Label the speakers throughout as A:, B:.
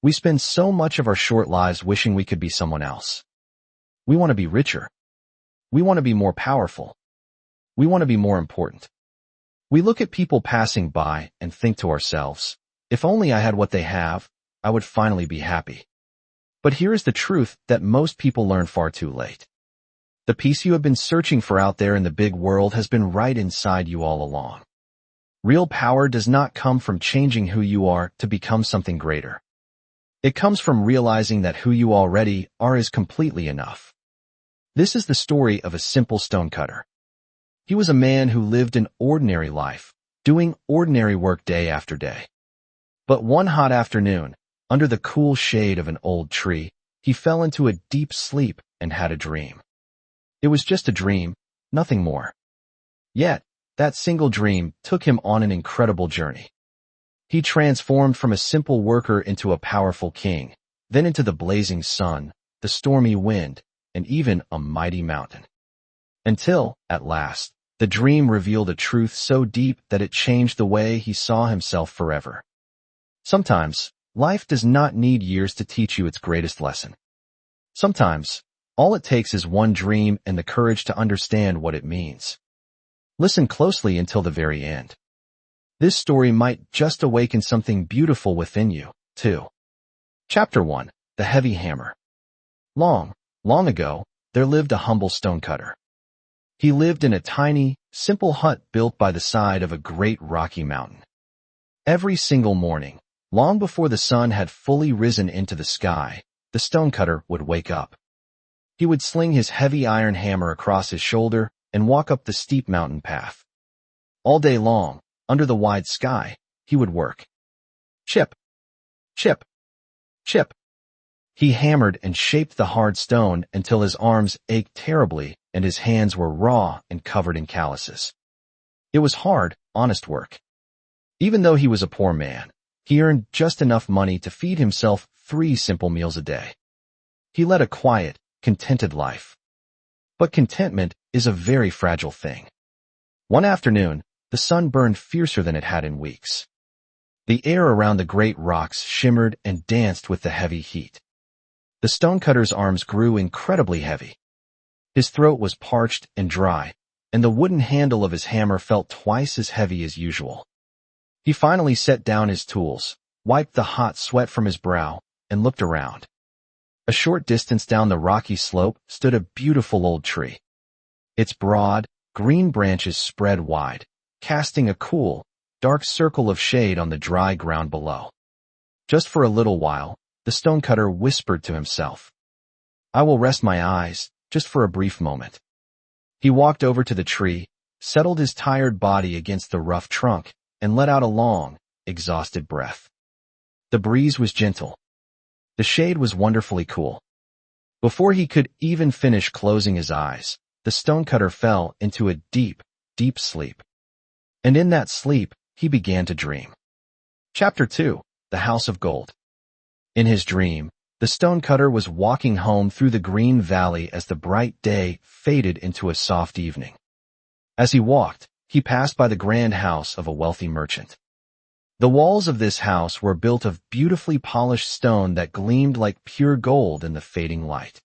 A: We spend so much of our short lives wishing we could be someone else. We want to be richer. We want to be more powerful. We want to be more important. We look at people passing by and think to ourselves, if only I had what they have, I would finally be happy. But here is the truth that most people learn far too late. The peace you have been searching for out there in the big world has been right inside you all along. Real power does not come from changing who you are to become something greater. It comes from realizing that who you already are is completely enough. This is the story of a simple stonecutter. He was a man who lived an ordinary life, doing ordinary work day after day. But one hot afternoon, under the cool shade of an old tree, he fell into a deep sleep and had a dream. It was just a dream, nothing more. Yet, that single dream took him on an incredible journey. He transformed from a simple worker into a powerful king, then into the blazing sun, the stormy wind, and even a mighty mountain. Until, at last, the dream revealed a truth so deep that it changed the way he saw himself forever. Sometimes, life does not need years to teach you its greatest lesson. Sometimes, all it takes is one dream and the courage to understand what it means. Listen closely until the very end. This story might just awaken something beautiful within you, too. Chapter 1. The Heavy Hammer. Long ago, there lived a humble stonecutter. He lived in a tiny, simple hut built by the side of a great rocky mountain. Every single morning, long before the sun had fully risen into the sky, the stonecutter would wake up. He would sling his heavy iron hammer across his shoulder and walk up the steep mountain path. All day long, under the wide sky, he would work. Chip, chip, chip. He hammered and shaped the hard stone until his arms ached terribly and his hands were raw and covered in calluses. It was hard, honest work. Even though he was a poor man, he earned just enough money to feed himself 3 simple meals a day. He led a quiet, contented life. But contentment is a very fragile thing. One afternoon, the sun burned fiercer than it had in weeks. The air around the great rocks shimmered and danced with the heavy heat. The stonecutter's arms grew incredibly heavy. His throat was parched and dry, and the wooden handle of his hammer felt twice as heavy as usual. He finally set down his tools, wiped the hot sweat from his brow, and looked around. A short distance down the rocky slope stood a beautiful old tree. Its broad, green branches spread wide, casting a cool, dark circle of shade on the dry ground below. Just for a little while, the stonecutter whispered to himself, "I will rest my eyes, just for a brief moment." He walked over to the tree, settled his tired body against the rough trunk, and let out a long, exhausted breath. The breeze was gentle. The shade was wonderfully cool. Before he could even finish closing his eyes, the stonecutter fell into a deep, deep sleep. And in that sleep, he began to dream. Chapter 2. The House of Gold. In his dream, the stonecutter was walking home through the green valley as the bright day faded into a soft evening. As he walked, he passed by the grand house of a wealthy merchant. The walls of this house were built of beautifully polished stone that gleamed like pure gold in the fading light.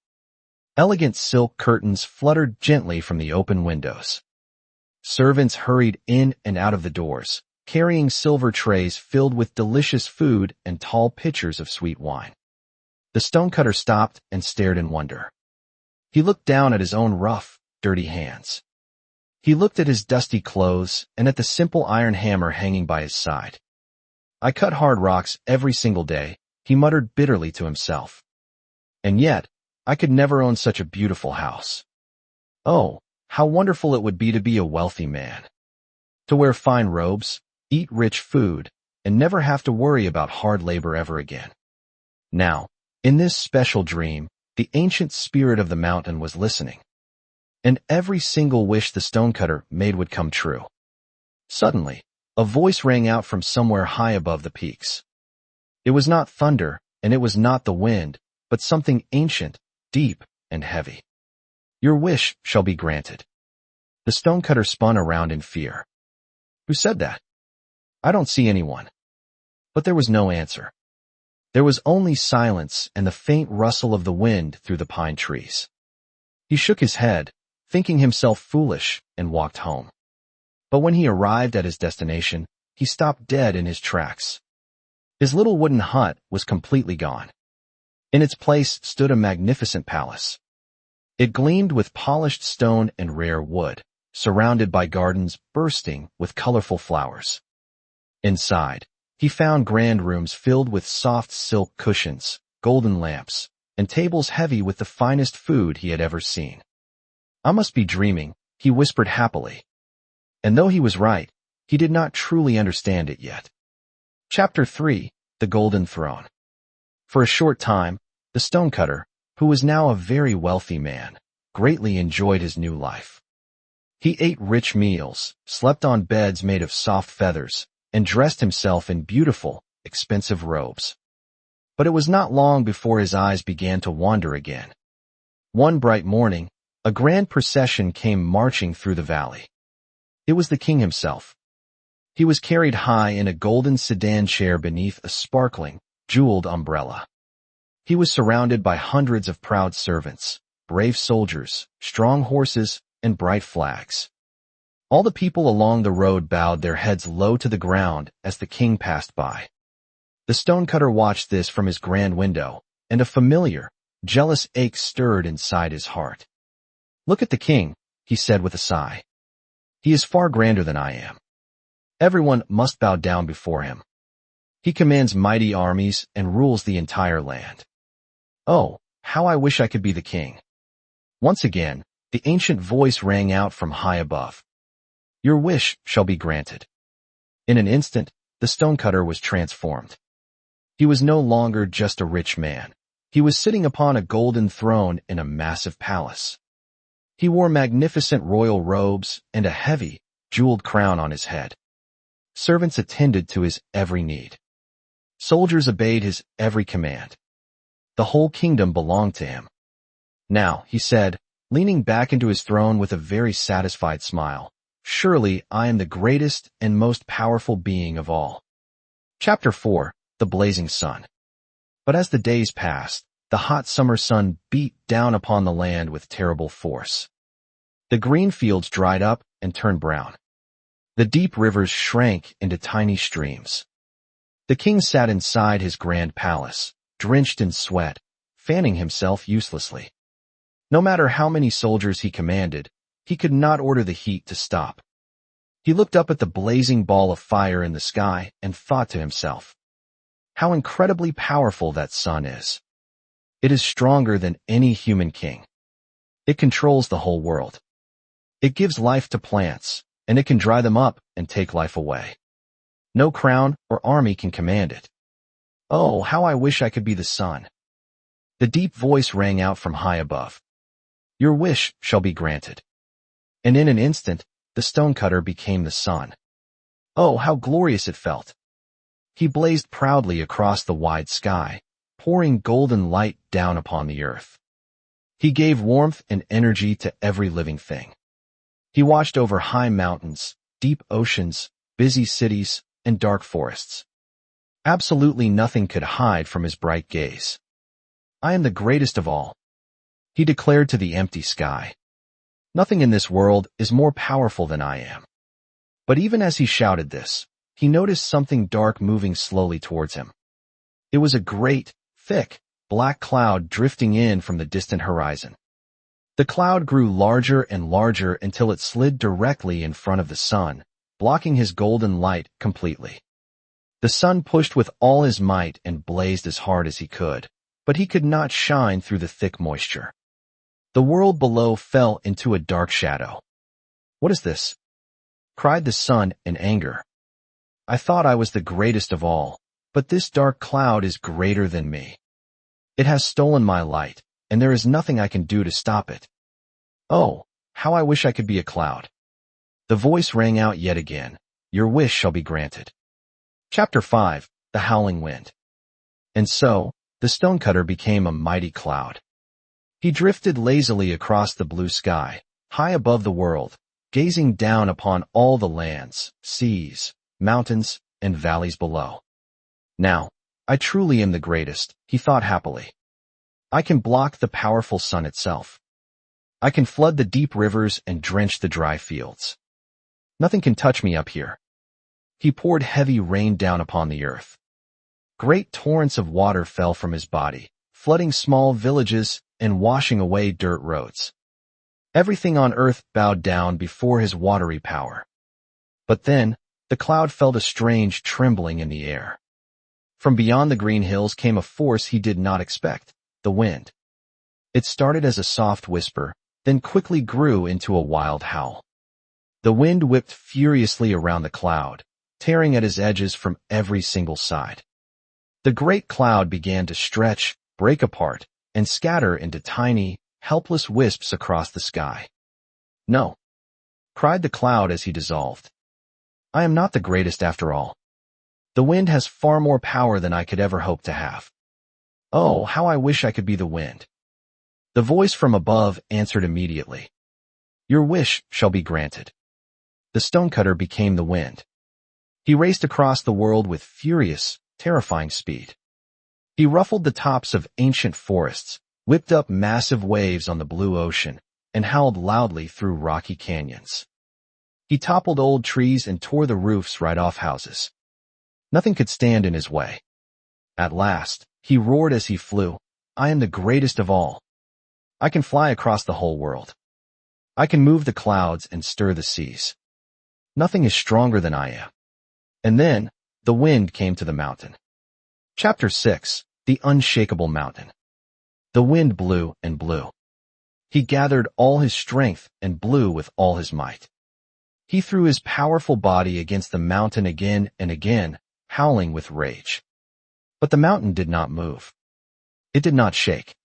A: Elegant silk curtains fluttered gently from the open windows. Servants hurried in and out of the doors, carrying silver trays filled with delicious food and tall pitchers of sweet wine. The stonecutter stopped and stared in wonder. He looked down at his own rough, dirty hands. He looked at his dusty clothes and at the simple iron hammer hanging by his side. "I cut hard rocks every single day," he muttered bitterly to himself. "And yet, I could never own such a beautiful house. Oh, how wonderful it would be to be a wealthy man. To wear fine robes, eat rich food, and never have to worry about hard labor ever again." Now, in this special dream, the ancient spirit of the mountain was listening. And every single wish the stonecutter made would come true. Suddenly, a voice rang out from somewhere high above the peaks. It was not thunder, and it was not the wind, but something ancient, deep, and heavy. "Your wish shall be granted." The stonecutter spun around in fear. "Who said that? I don't see anyone." But there was no answer. There was only silence and the faint rustle of the wind through the pine trees. He shook his head, thinking himself foolish, and walked home. But when he arrived at his destination, he stopped dead in his tracks. His little wooden hut was completely gone. In its place stood a magnificent palace. It gleamed with polished stone and rare wood, surrounded by gardens bursting with colorful flowers. Inside, he found grand rooms filled with soft silk cushions, golden lamps, and tables heavy with the finest food he had ever seen. "I must be dreaming," he whispered happily. And though he was right, he did not truly understand it yet. Chapter 3: The Golden Throne. For a short time, the stonecutter, who was now a very wealthy man, greatly enjoyed his new life. He ate rich meals, slept on beds made of soft feathers, and dressed himself in beautiful, expensive robes. But it was not long before his eyes began to wander again. One bright morning, a grand procession came marching through the valley. It was the king himself. He was carried high in a golden sedan chair beneath a sparkling, jeweled umbrella. He was surrounded by hundreds of proud servants, brave soldiers, strong horses, and bright flags. All the people along the road bowed their heads low to the ground as the king passed by. The stonecutter watched this from his grand window, and a familiar, jealous ache stirred inside his heart. "Look at the king," he said with a sigh. "He is far grander than I am. Everyone must bow down before him. He commands mighty armies and rules the entire land. Oh, how I wish I could be the king." Once again, the ancient voice rang out from high above. "Your wish shall be granted." In an instant, the stonecutter was transformed. He was no longer just a rich man. He was sitting upon a golden throne in a massive palace. He wore magnificent royal robes and a heavy, jeweled crown on his head. Servants attended to his every need. Soldiers obeyed his every command. The whole kingdom belonged to him. "Now," he said, leaning back into his throne with a very satisfied smile, "surely I am the greatest and most powerful being of all." Chapter 4: The Blazing Sun. But as the days passed, the hot summer sun beat down upon the land with terrible force. The green fields dried up and turned brown. The deep rivers shrank into tiny streams. The king sat inside his grand palace, drenched in sweat, fanning himself uselessly. No matter how many soldiers he commanded, he could not order the heat to stop. He looked up at the blazing ball of fire in the sky and thought to himself, "How incredibly powerful that sun is. It is stronger than any human king. It controls the whole world. It gives life to plants, and it can dry them up and take life away. No crown or army can command it. Oh, how I wish I could be the sun." The deep voice rang out from high above. "Your wish shall be granted." And in an instant, the stonecutter became the sun. Oh, how glorious it felt! He blazed proudly across the wide sky, pouring golden light down upon the earth. He gave warmth and energy to every living thing. He watched over high mountains, deep oceans, busy cities, and dark forests. Absolutely nothing could hide from his bright gaze. "I am the greatest of all," he declared to the empty sky. "Nothing in this world is more powerful than I am." But even as he shouted this, he noticed something dark moving slowly towards him. It was a great, thick, black cloud drifting in from the distant horizon. The cloud grew larger and larger until it slid directly in front of the sun, blocking his golden light completely. The sun pushed with all his might and blazed as hard as he could, but he could not shine through the thick moisture. The world below fell into a dark shadow. "What is this?" cried the sun in anger. "I thought I was the greatest of all, but this dark cloud is greater than me. It has stolen my light, and there is nothing I can do to stop it. Oh, how I wish I could be a cloud." The voice rang out yet again, "Your wish shall be granted." Chapter 5: The Howling Wind. And so, the stonecutter became a mighty cloud. He drifted lazily across the blue sky, high above the world, gazing down upon all the lands, seas, mountains, and valleys below. "Now, I truly am the greatest, he thought happily. I can block the powerful sun itself. I can flood the deep rivers and drench the dry fields. Nothing can touch me up here. He poured heavy rain down upon the earth. Great torrents of water fell from his body, flooding small villages and washing away dirt roads. Everything on earth bowed down before his watery power. But then, the cloud felt a strange trembling in the air. From beyond the green hills came a force he did not expect, the wind. It started as a soft whisper, then quickly grew into a wild howl. The wind whipped furiously around the cloud, tearing at his edges from every single side. The great cloud began to stretch, break apart, and scatter into tiny, helpless wisps across the sky. "No," cried the cloud as he dissolved. "I am not the greatest after all. The wind has far more power than I could ever hope to have. Oh, how I wish I could be the wind." The voice from above answered immediately. "Your wish shall be granted." The stonecutter became the wind. He raced across the world with furious, terrifying speed. He ruffled the tops of ancient forests, whipped up massive waves on the blue ocean, and howled loudly through rocky canyons. He toppled old trees and tore the roofs right off houses. Nothing could stand in his way. At last, he roared as he flew, "I am the greatest of all. I can fly across the whole world. I can move the clouds and stir the seas. Nothing is stronger than I am." And then, the wind came to the mountain. Chapter 6. The Unshakable Mountain. The wind blew and blew. He gathered all his strength and blew with all his might. He threw his powerful body against the mountain again and again, howling with rage. But the mountain did not move. It did not shake.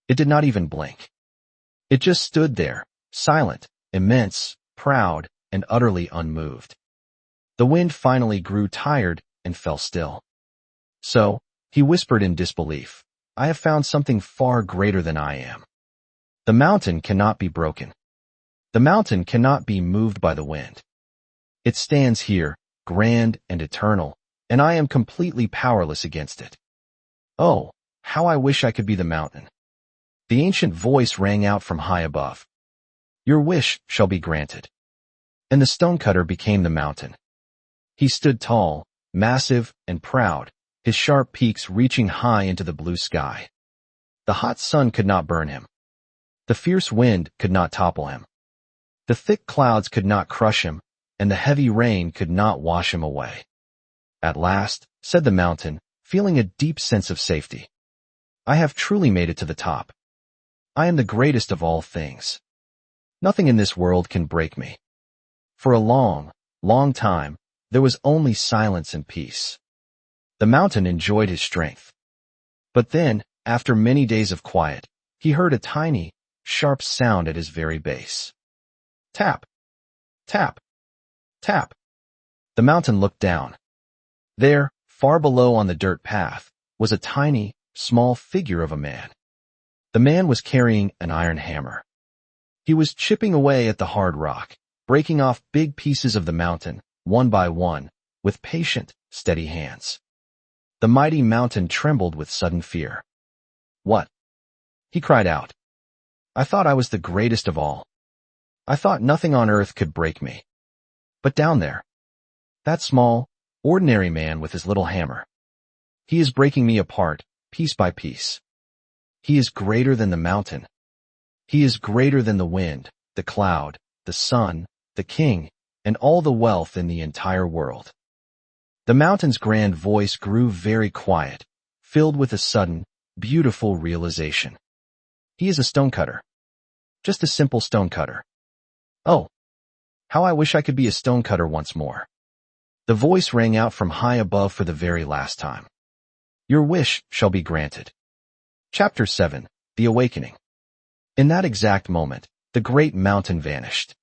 A: It did not even blink. It just stood there, silent, immense, proud, and utterly unmoved. The wind finally grew tired and fell still. So, he whispered in disbelief, "I have found something far greater than I am. The mountain cannot be broken. The mountain cannot be moved by the wind. It stands here, grand and eternal, and I am completely powerless against it. Oh, how I wish I could be the mountain." The ancient voice rang out from high above. "Your wish shall be granted." And the stonecutter became the mountain. He stood tall, massive, and proud, his sharp peaks reaching high into the blue sky. The hot sun could not burn him. The fierce wind could not topple him. The thick clouds could not crush him, and the heavy rain could not wash him away. "At last," said the mountain, feeling a deep sense of safety, "I have truly made it to the top. I am the greatest of all things. Nothing in this world can break me." For a long, long time, there was only silence and peace. The mountain enjoyed his strength. But then, after many days of quiet, he heard a tiny, sharp sound at his very base. Tap, tap, tap. The mountain looked down. There, far below on the dirt path, was a tiny, small figure of a man. The man was carrying an iron hammer. He was chipping away at the hard rock, breaking off big pieces of the mountain, one by one, with patient, steady hands. The mighty mountain trembled with sudden fear. "What?" he cried out. "I thought I was the greatest of all. I thought nothing on earth could break me. But down there, that small, ordinary man with his little hammer, he is breaking me apart, piece by piece. He is greater than the mountain. He is greater than the wind, the cloud, the sun, the king, and all the wealth in the entire world." The mountain's grand voice grew very quiet, filled with a sudden, beautiful realization. He is a stonecutter. Just a simple stonecutter. Oh, how I wish I could be a stonecutter once more. The voice rang out from high above for the very last time. "Your wish shall be granted." Chapter 7. The Awakening. In that exact moment, the great mountain vanished.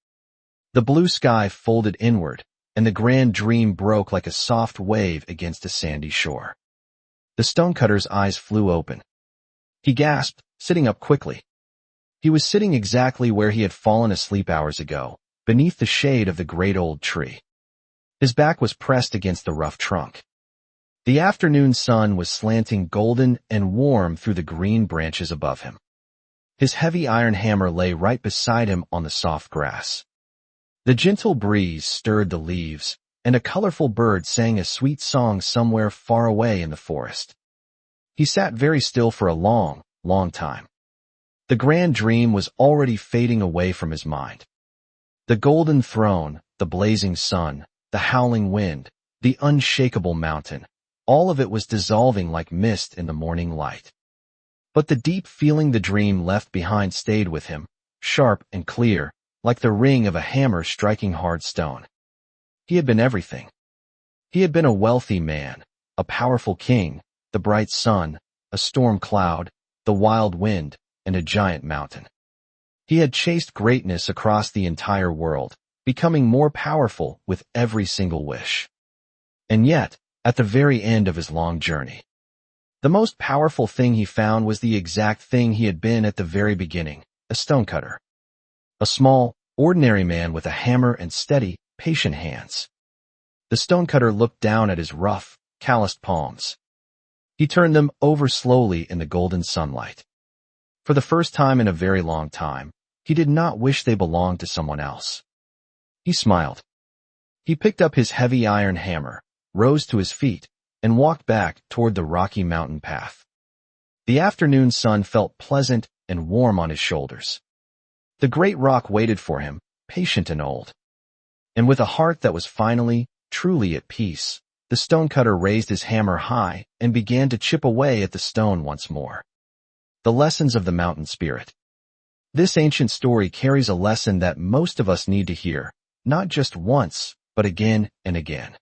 A: The blue sky folded inward, and the grand dream broke like a soft wave against a sandy shore. The stonecutter's eyes flew open. He gasped, sitting up quickly. He was sitting exactly where he had fallen asleep hours ago, beneath the shade of the great old tree. His back was pressed against the rough trunk. The afternoon sun was slanting golden and warm through the green branches above him. His heavy iron hammer lay right beside him on the soft grass. The gentle breeze stirred the leaves, and a colorful bird sang a sweet song somewhere far away in the forest. He sat very still for a long, long time. The grand dream was already fading away from his mind. The golden throne, the blazing sun, the howling wind, the unshakable mountain, all of it was dissolving like mist in the morning light. But the deep feeling the dream left behind stayed with him, sharp and clear, like the ring of a hammer striking hard stone. He had been everything. He had been a wealthy man, a powerful king, the bright sun, a storm cloud, the wild wind, and a giant mountain. He had chased greatness across the entire world, becoming more powerful with every single wish. And yet, at the very end of his long journey, the most powerful thing he found was the exact thing he had been at the very beginning, a stonecutter. A small, ordinary man with a hammer and steady, patient hands. The stonecutter looked down at his rough, calloused palms. He turned them over slowly in the golden sunlight. For the first time in a very long time, he did not wish they belonged to someone else. He smiled. He picked up his heavy iron hammer, rose to his feet, and walked back toward the rocky mountain path. The afternoon sun felt pleasant and warm on his shoulders. The great rock waited for him, patient and old. And with a heart that was finally, truly at peace, the stonecutter raised his hammer high and began to chip away at the stone once more. The lessons of the mountain spirit. This ancient story carries a lesson that most of us need to hear, not just once, but again and again.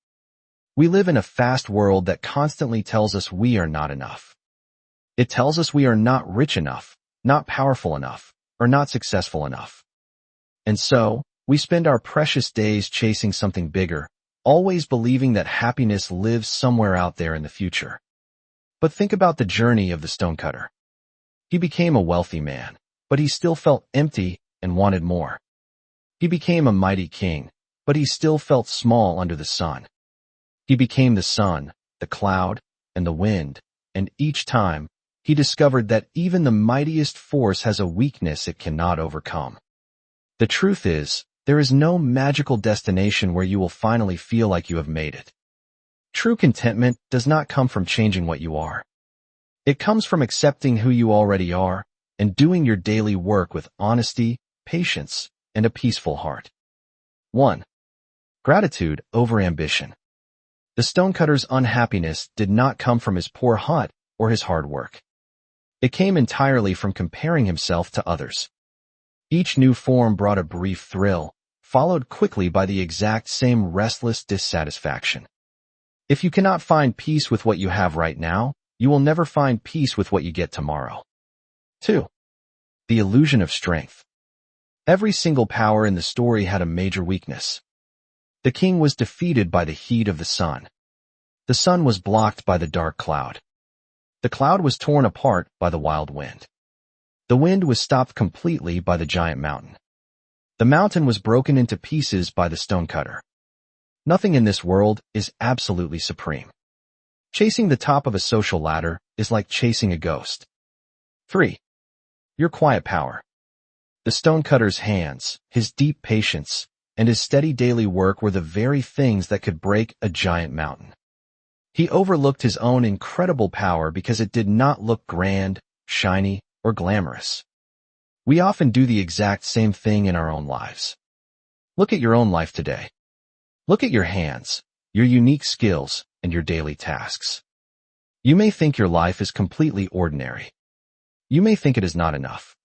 A: We live in a fast world that constantly tells us we are not enough. It tells us we are not rich enough, not powerful enough, or not successful enough. And so, we spend our precious days chasing something bigger, always believing that happiness lives somewhere out there in the future. But think about the journey of the stonecutter. He became a wealthy man, but he still felt empty and wanted more. He became a mighty king, but he still felt small under the sun. He became the sun, the cloud, and the wind, and each time, he discovered that even the mightiest force has a weakness it cannot overcome. The truth is, there is no magical destination where you will finally feel like you have made it. True contentment does not come from changing what you are. It comes from accepting who you already are and doing your daily work with honesty, patience, and a peaceful heart. 1. Gratitude over ambition. The stonecutter's unhappiness did not come from his poor hut or his hard work. It came entirely from comparing himself to others. Each new form brought a brief thrill, followed quickly by the exact same restless dissatisfaction. If you cannot find peace with what you have right now, you will never find peace with what you get tomorrow. 2. The illusion of strength. Every single power in the story had a major weakness. The king was defeated by the heat of the sun. The sun was blocked by the dark cloud. The cloud was torn apart by the wild wind. The wind was stopped completely by the giant mountain. The mountain was broken into pieces by the stonecutter. Nothing in this world is absolutely supreme. Chasing the top of a social ladder is like chasing a ghost. 3. Your quiet power. The stonecutter's hands, his deep patience, and his steady daily work were the very things that could break a giant mountain. He overlooked his own incredible power because it did not look grand, shiny, or glamorous. We often do the exact same thing in our own lives. Look at your own life today. Look at your hands, your unique skills, and your daily tasks. You may think your life is completely ordinary. You may think it is not enough.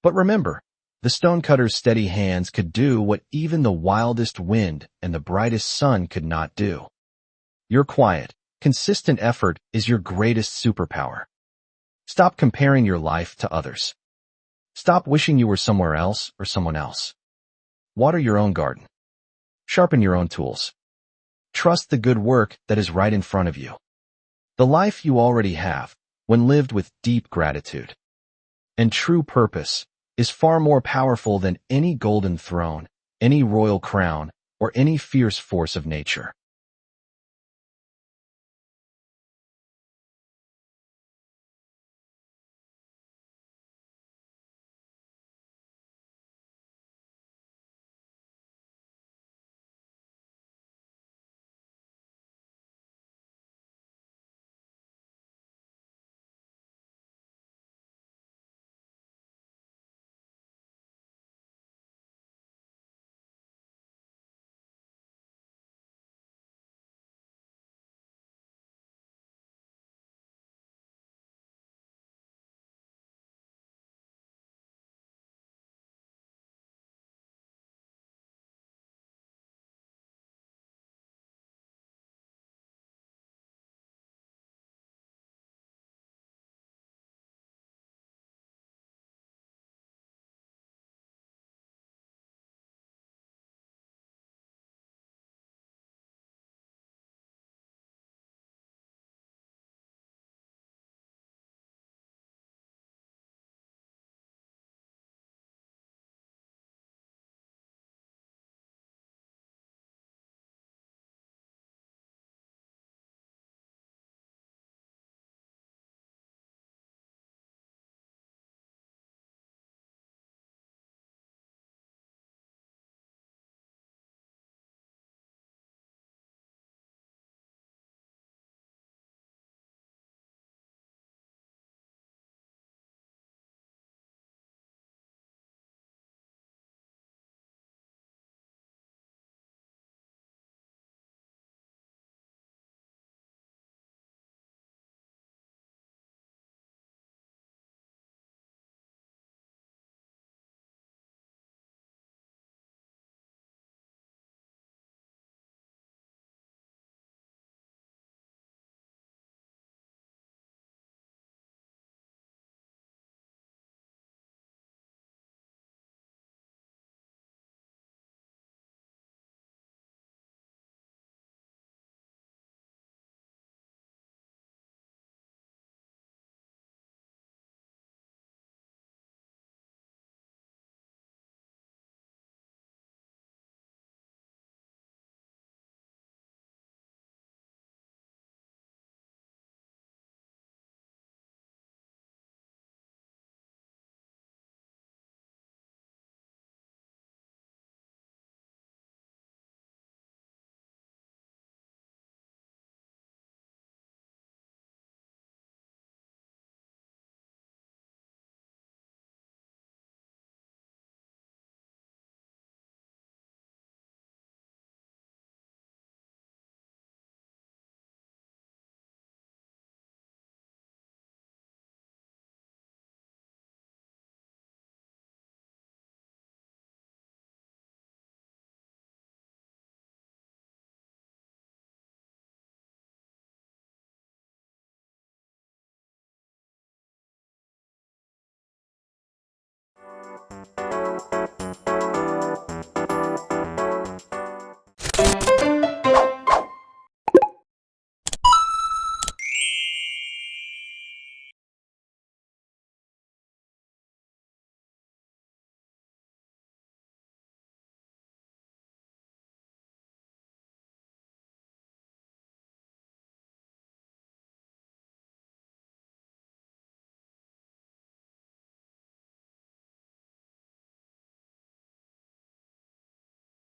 A: But remember, the stonecutter's steady hands could do what even the wildest wind and the brightest sun could not do. Your quiet, consistent effort is your greatest superpower. Stop comparing your life to others. Stop wishing you were somewhere else or someone else. Water your own garden. Sharpen your own tools. Trust the good work that is right in front of you. The life you already have, when lived with deep gratitude and true purpose, is far more powerful than any golden throne, any royal crown, or any fierce force of nature.